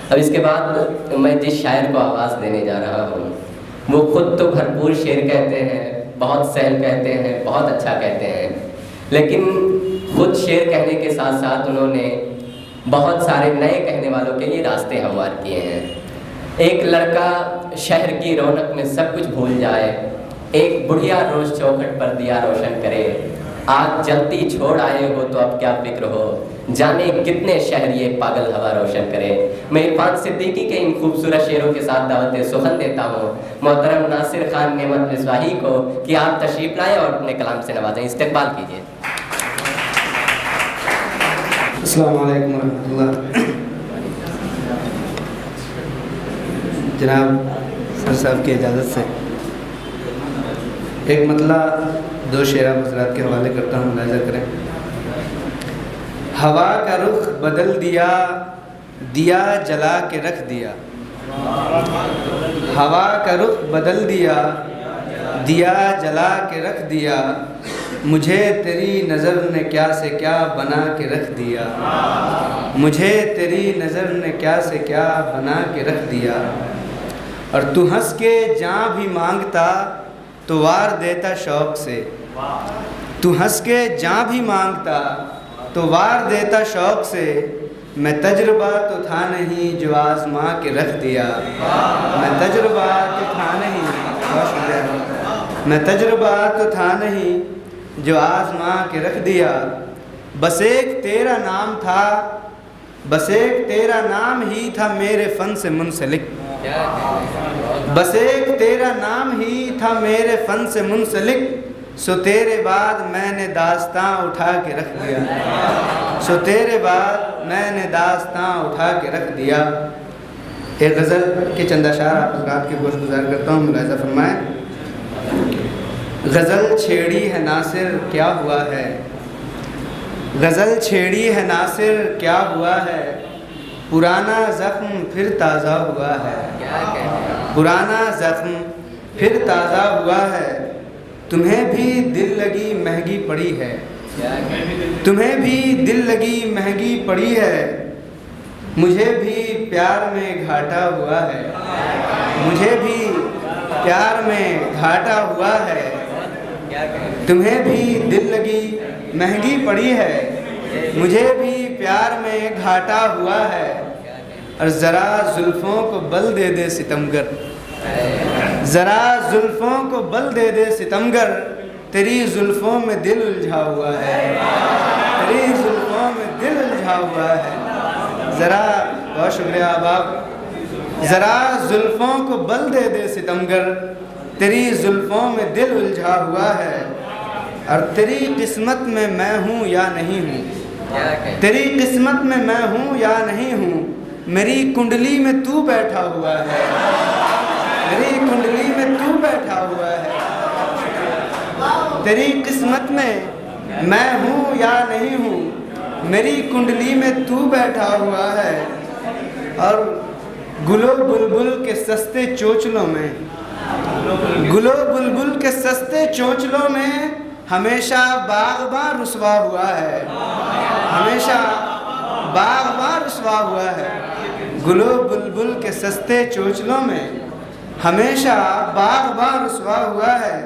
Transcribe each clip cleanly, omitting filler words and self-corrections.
اب اس کے بعد میں جس شاعر کو آواز دینے جا رہا ہوں وہ خود تو بھرپور شعر کہتے ہیں، بہت سہل کہتے ہیں، بہت اچھا کہتے ہیں، لیکن خود شعر کہنے کے ساتھ ساتھ انہوں نے بہت سارے نئے کہنے والوں کے لیے راستے ہموار کیے ہیں۔ ایک لڑکا شہر کی رونق میں سب کچھ بھول جائے، ایک بڑھیا روز چوکھٹ پر دیا روشن کرے، آج جلتی چھوڑ آئے ہو تو اب کیا فکر ہو، جانے کتنے شہر یہ پاگل ہوا روشن کرے۔ میں عرفان صدیقی کے ان خوبصورت شعروں کے ساتھ دعوت سخن دیتا ہوں محترم ناصر خان نعمت مصباحی کو کہ آپ تشریف لائیں اور اپنے کلام سے نوازیں، استقبال کیجیے۔ السلام علیکم ورحمۃ اللہ۔ جناب سر صاحب کی اجازت سے ایک مطلع دو شعرہ حضرات کے حوالے کرتا ہوں، ملاحظہ کریں۔ ہوا کا رخ بدل دیا، دیا جلا کے رکھ دیا، ہوا کا رخ بدل دیا، دیا جلا کے رکھ دیا، مجھے تیری نظر نے کیا سے کیا بنا کے رکھ دیا، مجھے تیری نظر نے کیا سے کیا بنا کے رکھ دیا، اور تو ہنس کے جاں بھی مانگتا تو وار دیتا شوق سے، تو ہنس کے جاں بھی مانگتا تو وار دیتا شوق سے، میں تجربہ تو تھا نہیں جو آزما کے رکھ دیا، میں تجربہ تو تھا نہیں، بہت شکریہ، میں تجربہ تو تھا نہیں جو آزما کے رکھ دیا، بس ایک تیرا نام تھا، بس ایک تیرا نام ہی تھا میرے فن سے منسلک، بس ایک تیرا نام ہی تھا میرے فن سے منسلک، سو تیرے بعد میں نے داستاں اٹھا کے رکھ دیا، سو تیرے بعد میں نے داستاں اٹھا کے رکھ دیا۔ ایک غزل کے چند اشعار آپ حضرات کی گوش گزار کرتا ہوں، ملاحظہ فرمائیں۔ غزل چھیڑی ہے ناصر کیا ہوا ہے، غزل چھیڑی ہے ناصر کیا ہوا ہے، پرانا زخم پھر تازہ ہوا ہے، پرانا زخم پھر تازہ ہوا ہے، تمہیں بھی دل لگی مہنگی پڑی ہے، تمہیں بھی دل لگی مہنگی پڑی ہے، مجھے بھی پیار میں گھاٹا ہوا ہے، مجھے بھی پیار میں گھاٹا ہوا ہے، تمہیں بھی دل لگی مہنگی پڑی ہے، مجھے بھی پیار میں گھاٹا ہوا ہے، اور ذرا زلفوں کو بل دے دے ستمگر، ذرا زلفوں کو بل دے دے ستمگر، تیری زلفوں میں دل الجھا ہوا ہے، تیری زلفوں میں دل الجھا ہوا ہے، ذرا، بہت شکریہ احباب، ذرا زلفوں کو بل دے دے ستمگر، تیری زلفوں میں دل الجھا ہوا ہے، اور تیری قسمت میں میں ہوں یا نہیں ہوں، تیری قسمت میں میں ہوں یا نہیں ہوں، میری کنڈلی میں تو بیٹھا ہوا ہے، میری کنڈلی میں تو بیٹھا ہوا ہے، تیری قسمت میں ہوں یا نہیں ہوں، میری کنڈلی میں تو بیٹھا ہوا ہے، اور گلو بلبل کے سستے چونچلوں میں، گلو بلبل کے سستے چونچلوں میں ہمیشہ باغباں رسوا ہوا ہے، ہمیشہ باغباں رسوا ہوا ہے، گلو بلبل کے سستے چونچلوں میں ہمیشہ باغباں رسوا ہوا ہے،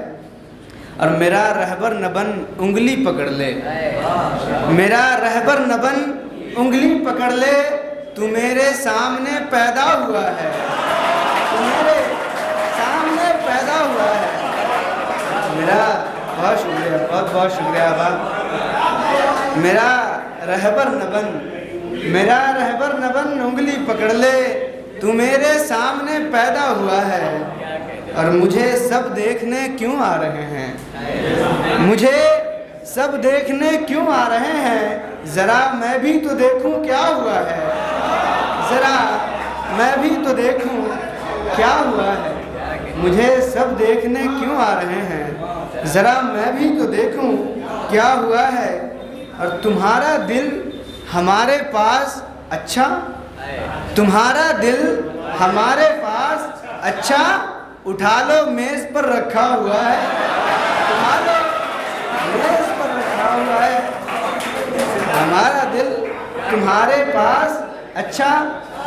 اور میرا رہبر نہ بن انگلی پکڑ لے، میرا رہبر نہ بن انگلی پکڑ لے، تو میرے سامنے پیدا ہوا ہے، تو میرے سامنے پیدا ہوا ہے، میرا بہت شکریہ، بہت بہت شکریہ آباد، میرا رہبر نہ بن، میرا رہبر نہ بن انگلی پکڑ لے، تو میرے سامنے پیدا ہوا ہے، اور مجھے سب دیکھنے کیوں آ رہے ہیں، مجھے سب دیکھنے کیوں آ رہے ہیں، ذرا میں بھی تو دیکھوں کیا ہوا ہے، ذرا میں بھی تو دیکھوں کیا ہوا ہے، مجھے سب دیکھنے کیوں آ رہے ہیں، ذرا میں بھی تو دیکھوں کیا ہوا ہے، اور تمہارا دل ہمارے پاس اچھا، تمہارا دل ہمارے پاس اچھا، اٹھا لو میز پر رکھا ہوا ہے، اٹھا لو میز پر رکھا ہوا ہے، ہمارا دل تمہارے پاس اچھا،